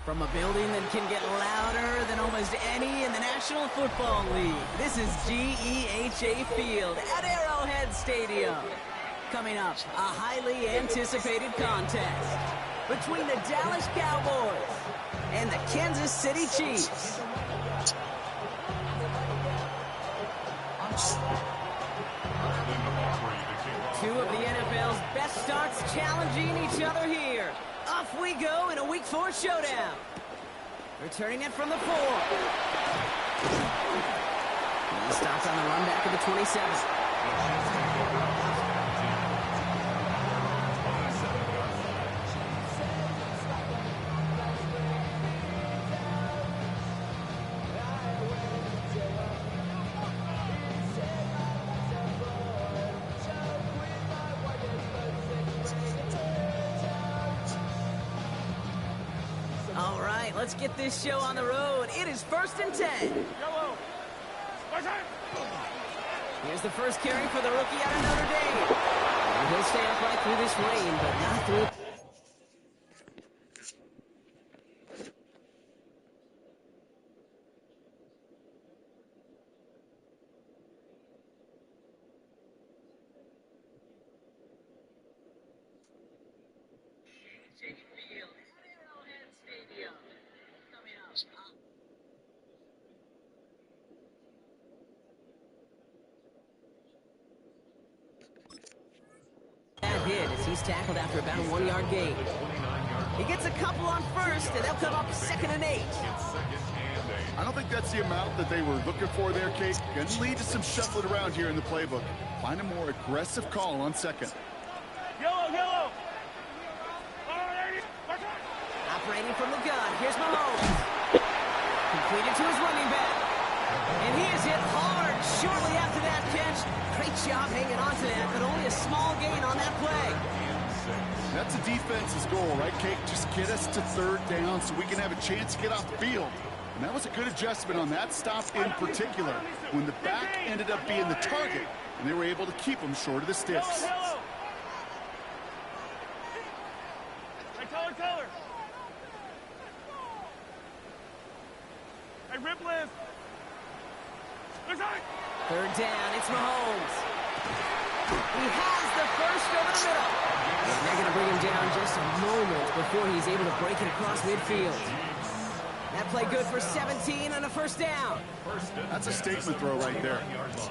From a building that can get louder than almost any in the National Football League, this is GEHA Field at Arrowhead Stadium. Coming up, a highly anticipated contest between the Dallas Cowboys and the Kansas City Chiefs. Two of the NFL's best starts challenging each other here. Off we go in a Week 4 showdown. Returning it from the 4. He stops on the run back of the 27. All right, let's get this show on the road. It is 1st and 10. Here's the first carry for the rookie out of Notre Dame. And he'll stay upright through this rain, but not through. Hit as he's tackled after about a 1-yard gain. He gets a couple on first, and they'll come up 2nd and 8. I don't think that's the amount that they were looking for there, Case. Going to lead to some shuffling around here in the playbook. Find a more aggressive call on 2nd. Yellow! Operating from the gun, here's Mahomes. Completed to his running back. And he is hit hard shortly after that catch. Great job hanging on to that, but only a small gain on that play. That's a defense's goal, right, Kate? Just get us to 3rd down so we can have a chance to get off the field. And that was a good adjustment on that stop in particular, when the back ended up being the target, and they were able to keep him short of the sticks. Hey, color. Hey, rip list. 3rd down, it's Mahomes. He has the first over the middle. They're going to bring him down just a moment before he's able to break it across midfield. That play good for 17 and a 1st down. That's a statement throw right there.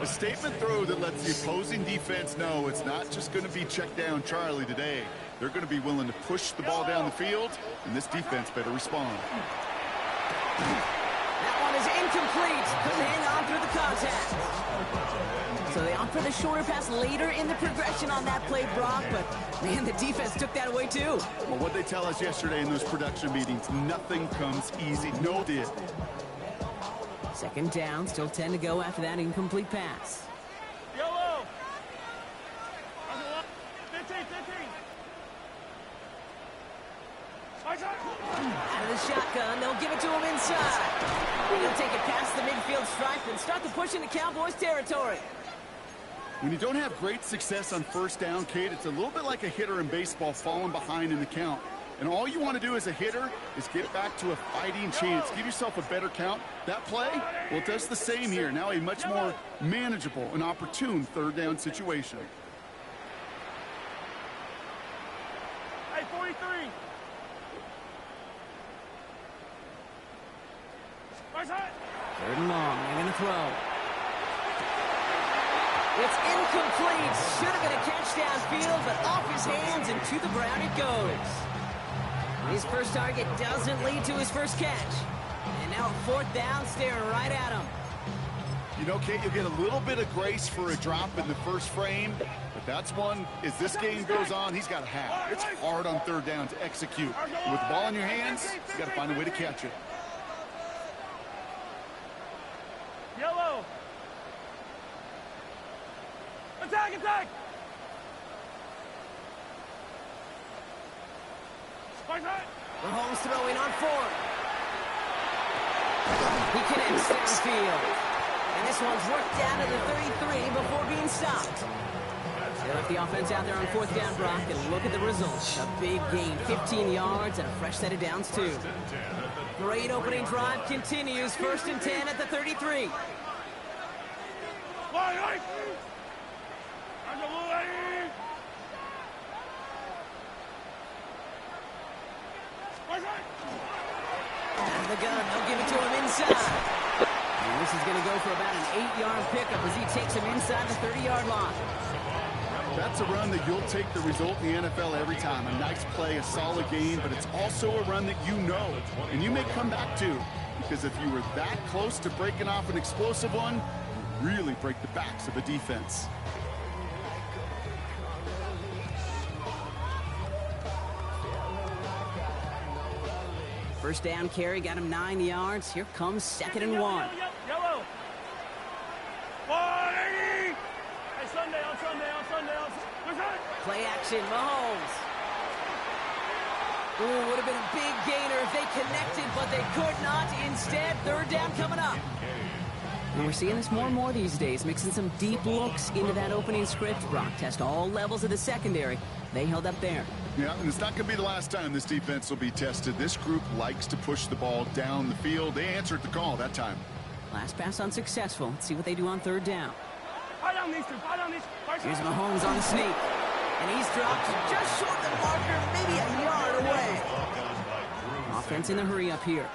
A statement throw that lets the opposing defense know it's not just going to be check down Charlie today. They're going to be willing to push the ball down the field, and this defense better respond. That one is incomplete. Couldn't hang on through the contact. So they opt for the shorter pass later in the progression on that play, Brock, but man, the defense took that away too. Well, what they tell us yesterday in those production meetings, nothing comes easy. No did. 2nd down, still 10 to go after that incomplete pass. Yellow! 15. Out of the shotgun, they'll give it to him inside. He'll take it past the midfield stripe and start to push into Cowboys territory. When you don't have great success on 1st down, Kate, it's a little bit like a hitter in baseball falling behind in the count. And all you want to do as a hitter is get back to a fighting chance. Give yourself a better count. That play, well, it does the same here. Now a much more manageable and opportune 3rd down situation. Hey, 43. 3rd and long, they're going to throw. It's incomplete. Should have been a catch downfield, but off his hands and to the ground it goes. His first target doesn't lead to his first catch. And now a 4th down, staring right at him. You know, Kate, you'll get a little bit of grace for a drop in the first frame, but that's one, as this game goes on, he's got to have. It's hard on 3rd down to execute. And with the ball in your hands, you got to find a way to catch it. Yellow! Attack! Mahomes throwing on 4. He connects downfield. And this one's worked down to the 33 before being stopped. They left the offense out there on 4th down, Brock, and look at the results. A big gain, 15 yards, and a fresh set of downs, too. Great opening drive continues. 1st and 10 at the 33. Out of the gun, they'll give it to him inside. And this is going to go for about an 8-yard pickup as he takes him inside the 30-yard line. That's a run that you'll take the result in the NFL every time. A nice play, a solid game, but it's also a run that you know, and you may come back to, because if you were that close to breaking off an explosive one, you really break the backs of a defense. First down carry got him 9 yards. Here comes 2nd and 1. Yellow. 180. Hey, Sunday. Play action, Mahomes. Ooh, would have been a big gainer if they connected, but they could not. Instead, 3rd down coming up. And we're seeing this more and more these days, mixing some deep looks into that opening script. Brock test all levels of the secondary. They held up there. Yeah, and it's not going to be the last time this defense will be tested. This group likes to push the ball down the field. They answered the call that time. Last pass unsuccessful. Let's see what they do on 3rd down. Here's Mahomes on the sneak. And he's dropped just short of the marker, maybe a yard away. Offense in a hurry up here.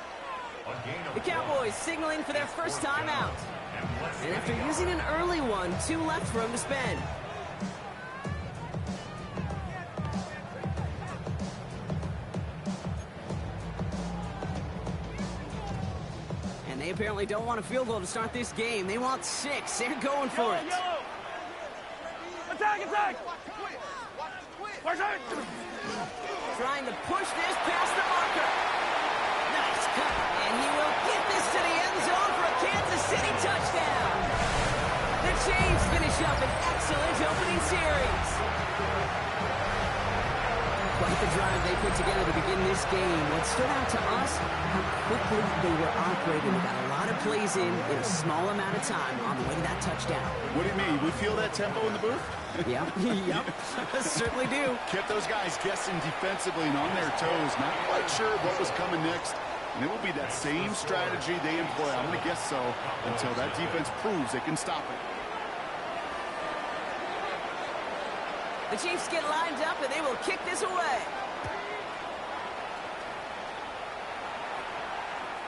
The Cowboys signaling for their first time out. And after using an early one, 2 left for him to spend. And they apparently don't want a field goal to start this game. They want 6. They're going for it. Yellow. Attack! Trying to push this past the marker. Nice cut. And he will get this to the end zone for a Kansas City touchdown. The Chiefs finish up an excellent opening series. Quite the drive they put together to begin this game. What stood out to us, how quickly they were operating. They got a lot of plays in a small amount of time on the way to that touchdown. What do you mean? We feel that tempo in the booth? Yep. Certainly do. Kept those guys guessing defensively and on their toes. Not quite sure what was coming next. And it will be that same strategy they employ, I'm going to guess so, until that defense proves they can stop it. The Chiefs get lined up, and they will kick this away.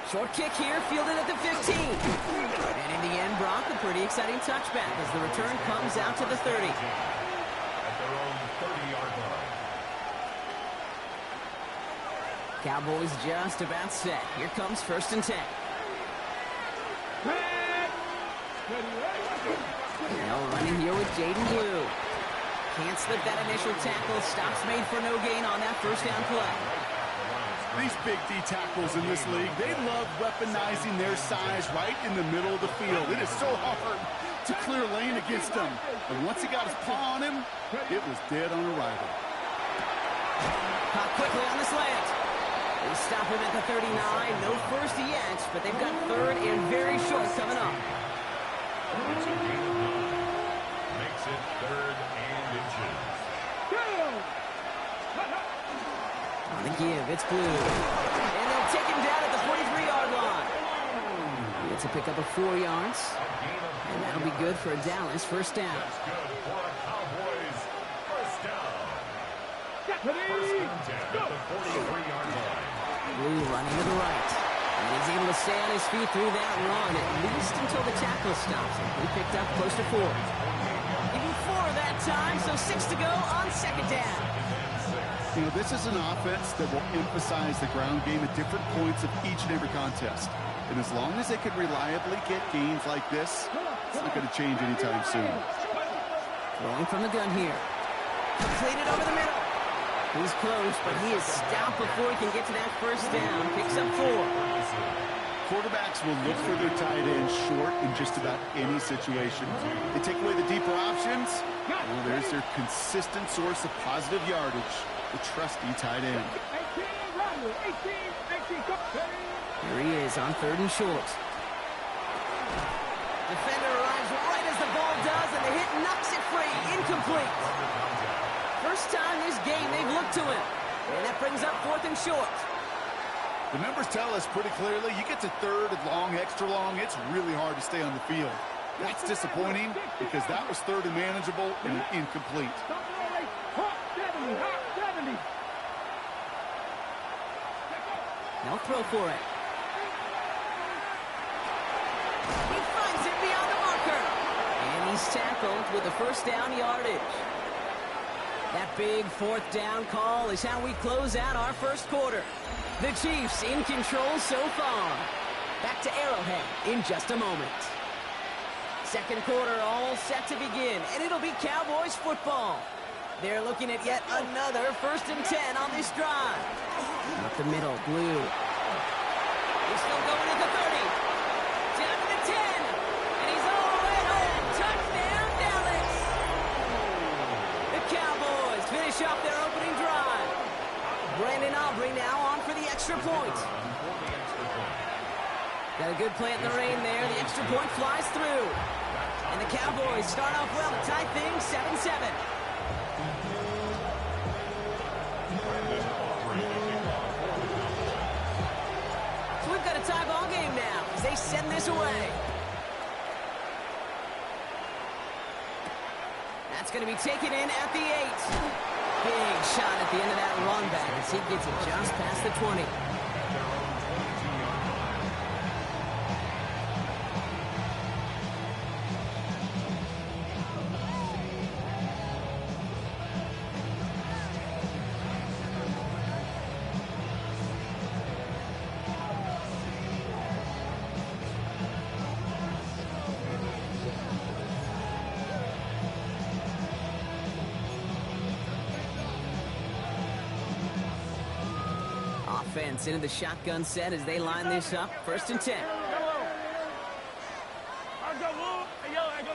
Short kick here, fielded at the 15. And in the end, Brock, a pretty exciting touchback as the return comes out to the 30. At their own 30-yard line. Cowboys just about set. Here comes 1st and 10. Now running here with Jaden Blue. Can't slip that initial tackle. Stops made for no gain on that 1st down play. These big D tackles in this league, they love weaponizing their size right in the middle of the field. It is so hard to clear lane against them. But once he got his paw on him, it was dead on arrival. Caught quickly on the slant. They stop him at the 39. No first yet, but they've got 3rd and very short coming up. It's a gain of 9. Makes it 3rd and inches. On the give, it's Blue. And they'll take him down at the 43-yard line. It's a pickup of 4 yards. And that'll be good for a Dallas 1st down. That's good for a Cowboys 1st down. 1st and 10 at the 43-yard line. Blue running to the right. And he's able to stay on his feet through that run, at least until the tackle stops him. He picked up close to 4. Even 4 that time, so 6 to go on 2nd down. You know, this is an offense that will emphasize the ground game at different points of each and every contest. And as long as they can reliably get gains like this, it's not going to change anytime soon. Rolling from the gun here. Completed over the middle. He's close, but he is stopped before he can get to that 1st down. Picks up 4. Quarterbacks will look for their tight end short in just about any situation. They take away the deeper options. Well, there's their consistent source of positive yardage. the trusty tight end. 18, go. Here he is on 3rd and short. Defender arrives right as the ball does, and the hit knocks it free. Incomplete. First time this game they've looked to him. And that brings up 4th and short. The numbers tell us pretty clearly, you get to 3rd and long, extra long, it's really hard to stay on the field. That's disappointing because that was 3rd and manageable and incomplete. 70. No throw for it. He finds it beyond the marker. And he's tackled with the first down yardage. That big 4th down call is how we close out our first quarter. The Chiefs in control so far. Back to Arrowhead in just a moment. Second quarter all set to begin, and it'll be Cowboys football. They're looking at yet another 1st and 10 on this drive. Up the middle, Blue. He's still going at the 30. Down to the 10. And he's all the way home. Touchdown, Dallas. The Cowboys finish off their opening drive. Brandon Aubrey now on for the extra point. Got a good play at the rain there. The extra point flies through. And the Cowboys start off well to tie things 7-7. So we've got a tie ball game now as they send this away. That's going to be taken in at the 8. Big shot at the end of that run back as he gets it just past the 20. Offense into the shotgun set as they line this up. 1st and 10. I'll go, Woo. Hey, yo, go.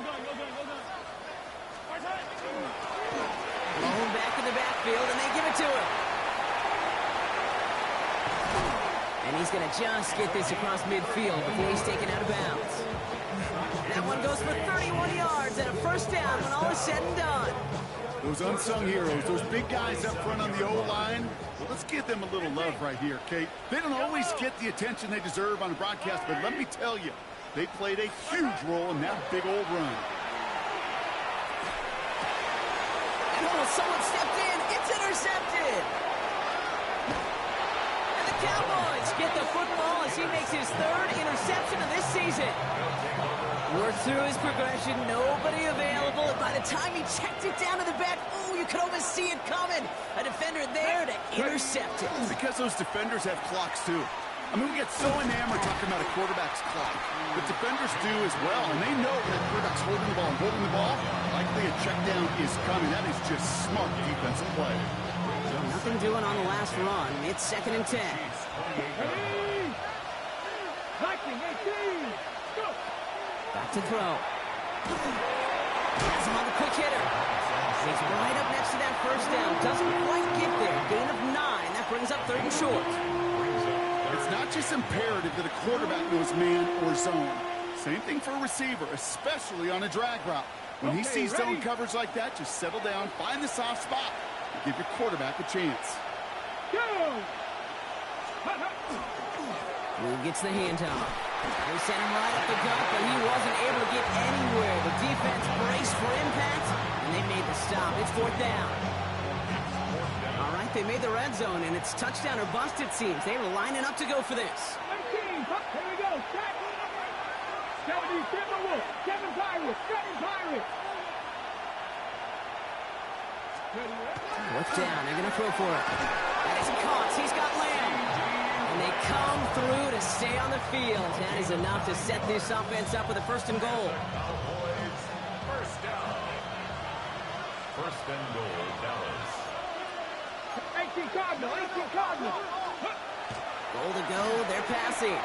Blown back in the backfield, and they give it to him. And he's going to just get this across midfield before he's taken out of bounds. And that one goes for 31 yards and a 1st down when all is said and done. Those unsung heroes, those big guys up front on the O-line, well, let's give them a little love right here, Kate. They don't always get the attention they deserve on a broadcast, but let me tell you, they played a huge role in that big old run. And someone stepped in. It's intercepted. And the Cowboys get the football as he makes his 3rd interception of this season. Worked through his progression, nobody available, and by the time he checked it down to the back, oh, you could almost see it coming. A defender there to intercept it. Because those defenders have clocks, too. I mean, we get so enamored talking about a quarterback's clock. But defenders do as well, and they know that quarterback's holding the ball. Likely a check down is coming. That is just smart defensive play. So nothing doing on the last run. It's 2nd and 10. Viking 18. Go. Back to throw. Has him on the quick hitter. He's right up next to that 1st down. Doesn't quite get there. Gain of 9. That brings up 3rd and short. It's not just imperative that a quarterback knows man or zone. Same thing for a receiver, especially on a drag route. When he sees zone coverage like that, just settle down, find the soft spot, and give your quarterback a chance. Go! Who gets the handoff? They sent him right up the gut, but he wasn't able to get anywhere. The defense braced for impact, and they made the stop. It's 4th down. All right, they made the red zone, and it's touchdown or bust, it seems. They were lining up to go for this. 19, here we go. 70, Kevin Pirates. 4th down, they're going to throw for it. That is caught. He's got Lamb. And they come through to stay on the field. That is enough to set this offense up with a 1st and goal. Cowboys, 1st down. 1st and goal, Dallas. 18 Cardinal. Goal to go, they're passing.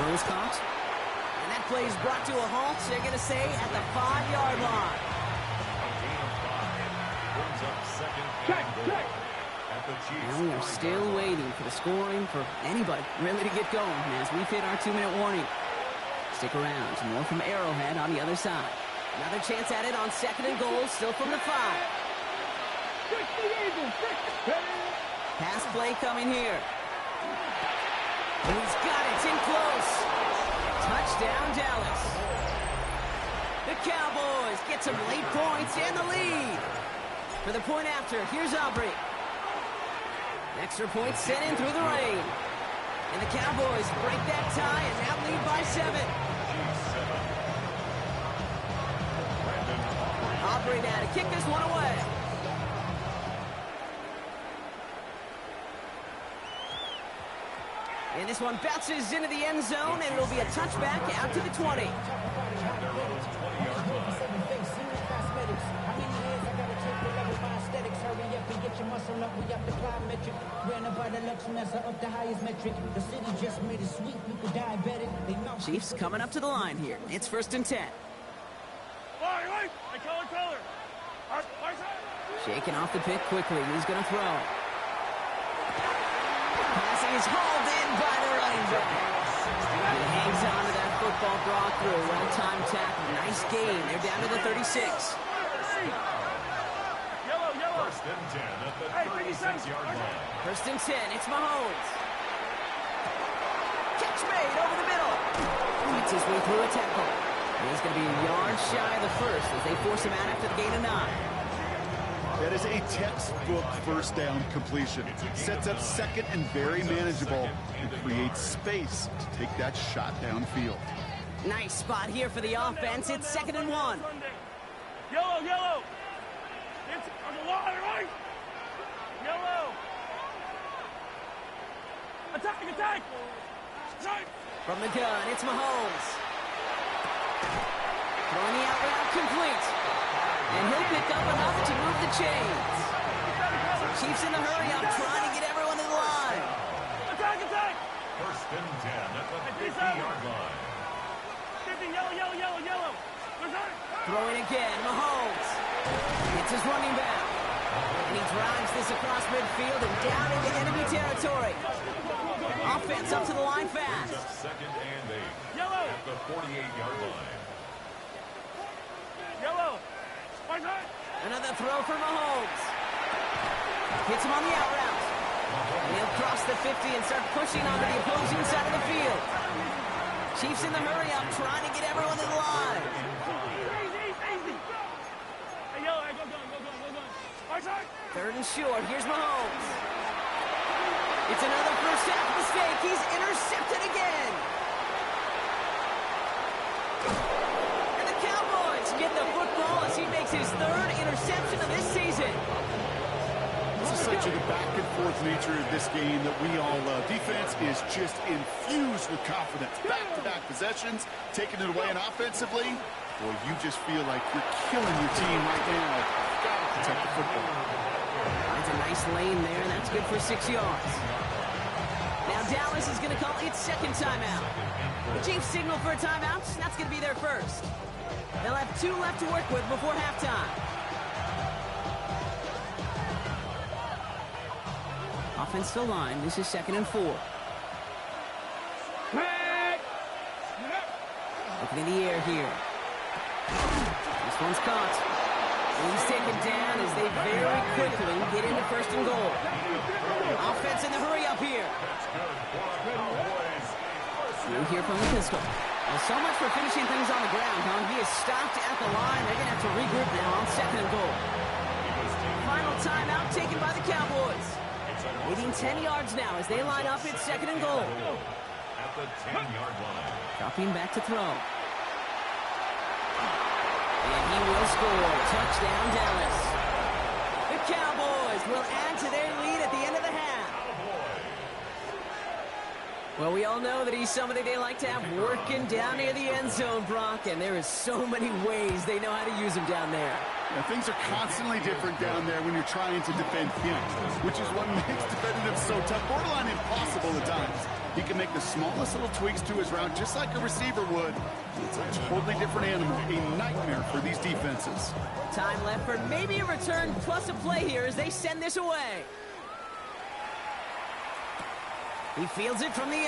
Rose caught. And that play is brought to a halt, they're going to say, at the 5-yard line. A gain of 5. Brings up 2nd and goal. At And we are still waiting for the scoring for anybody really to get going as we've hit our 2-minute warning. Stick around. More from Arrowhead on the other side. Another chance at it on 2nd and goal, still from the 5. Pass play coming here. And he's got it. It's in close. Touchdown, Dallas. The Cowboys get some late points and the lead. For the point after, here's Aubrey. Extra point sent in through the rain. And the Cowboys break that tie and now lead by 7. Aubrey now to kick this one away. And this one bounces into the end zone, and it'll be a touchback out to the 20. Chiefs coming up to the line here. It's 1st and 10. Shaking off the pick quickly. He's going to throw. Passing is hauled in by the running back. He hangs on to that football, brought through. Well-timed tackle. Nice gain. They're down to the 36. First and 10 at the 36-yard line. 1st and 10. It's Mahomes. Catch made over the middle. Fights his way through a tackle. He's going to be a yard shy of the first as they force him out after the gain of 9. That is a textbook first down completion. Sets up 2nd and very manageable and creates space to take that shot downfield. Nice spot here for the offense. It's 2nd and 1. Yellow. It's on the line, right? Yellow. Attack. From the gun, it's Mahomes. Throwing the out route complete. And he'll pick up enough to move the chains. Chiefs in the hurry up, trying to get everyone to the line. Attack! 1st and 10 at the 50-yard line. 50, yellow. Throwing again, Mahomes. It's his running back. And he drives this across midfield and down into enemy territory. Offense up to the line fast. 2nd and 8 at the 48-yard line. Yellow. Another throw for Mahomes. Hits him on the out route. And he'll cross the 50 and start pushing onto the opposing side of the field. Chiefs in the hurry up, trying to get everyone to the line. Easy. Hey, go. 3rd and short. Here's Mahomes. It's another first half mistake. He's intercepted again. And the Cowboys get the football as he makes his 3rd interception of this season. This is such a back-and-forth nature of this game that we all love. Defense is just infused with confidence. Back-to-back possessions, taking it away, and offensively, boy, you just feel like you're killing your team right now. Got to protect the football. That's a nice lane there, and that's good for 6 yards. Now Dallas is going to call its 2nd timeout. The Chiefs signal for a timeout. That's going to be their first. They'll have 2 left to work with before halftime. Offense to line. This is 2nd and 4. Looking in the air here. This one's caught. He's taken down as they very quickly get into 1st and goal. Offense in the hurry up here. Through here from the pistol. Well, so much for finishing things on the ground, huh? He is stopped at the line. They're going to have to regroup now on 2nd and goal. Final timeout taken by the Cowboys. Leading 10 yards now as they line up at 2nd and goal. At the 10-yard line. Dropping back to throw. And he will score. Touchdown, Dallas. The Cowboys will add to their lead at the end of the half. Well, we all know that he's somebody they like to have working down near the end zone, Brock, and there is so many ways they know how to use him down there. Yeah, things are constantly different down there when you're trying to defend him, which is what makes defending him so tough, borderline impossible at times. He can make the smallest little tweaks to his route just like a receiver would. It's a totally different animal, a nightmare for these defenses. Time left for maybe a return plus a play here as they send this away. He fields it from the 8.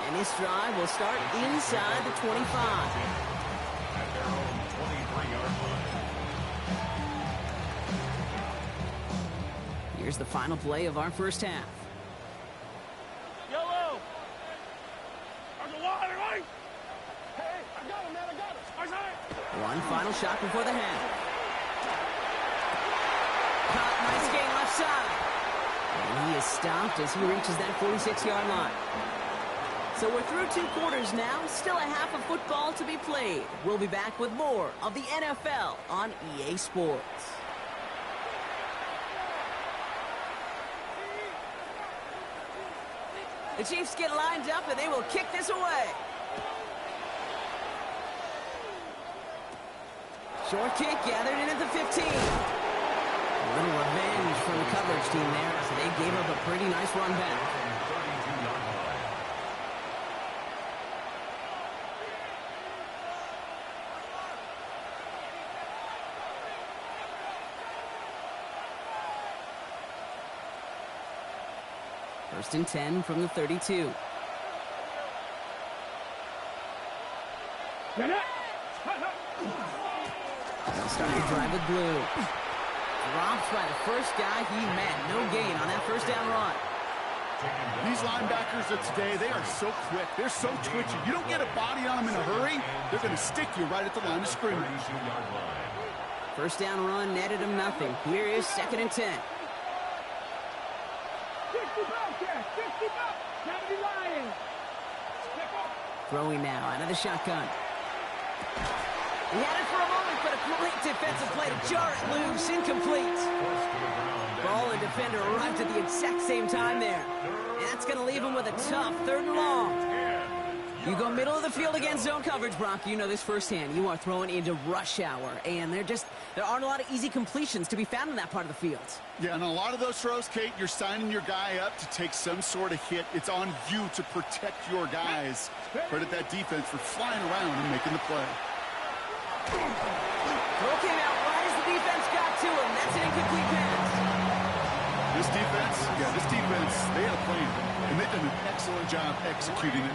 And this drive will start inside the 25. At their own 23-yard line. Here's the final play of our first half. Yellow. On the water, right? Hey, I got him, man. I got him. One final shot before the half. Caught, nice gain left side. And he is stopped as he reaches that 46-yard line. So we're through 2 quarters now. Still a half of football to be played. We'll be back with more of the NFL on EA Sports. The Chiefs get lined up and they will kick this away. Short kick gathered in at the 15. A little revenge from the coverage team there as they gave up a pretty nice run back. First and 10 from the 32. Starting to drive with blue. Dropped by the first guy he met. No gain on that first down run. These linebackers of today, they are so quick. They're so twitchy. You don't get a body on them in a hurry, they're going to stick you right at the line of scrimmage. First down run netted him nothing. Here is 2nd and 10. Throwing now out of the shotgun. He had it for a moment, but a great defensive play to jar it loose. Incomplete. Ball and defender arrived at the exact same time there. And that's going to leave him with a tough 3rd and long. You go middle of the field against zone coverage, Brock. You know this firsthand. You are throwing into rush hour, and there aren't a lot of easy completions to be found in that part of the field. Yeah, and a lot of those throws, Kate, you're signing your guy up to take some sort of hit. It's on you to protect your guys. Credit that defense for flying around and making the play. Throw came out right as the defense got to him. That's an incomplete pass. This defense, they had a plan, and they've done an excellent job executing it.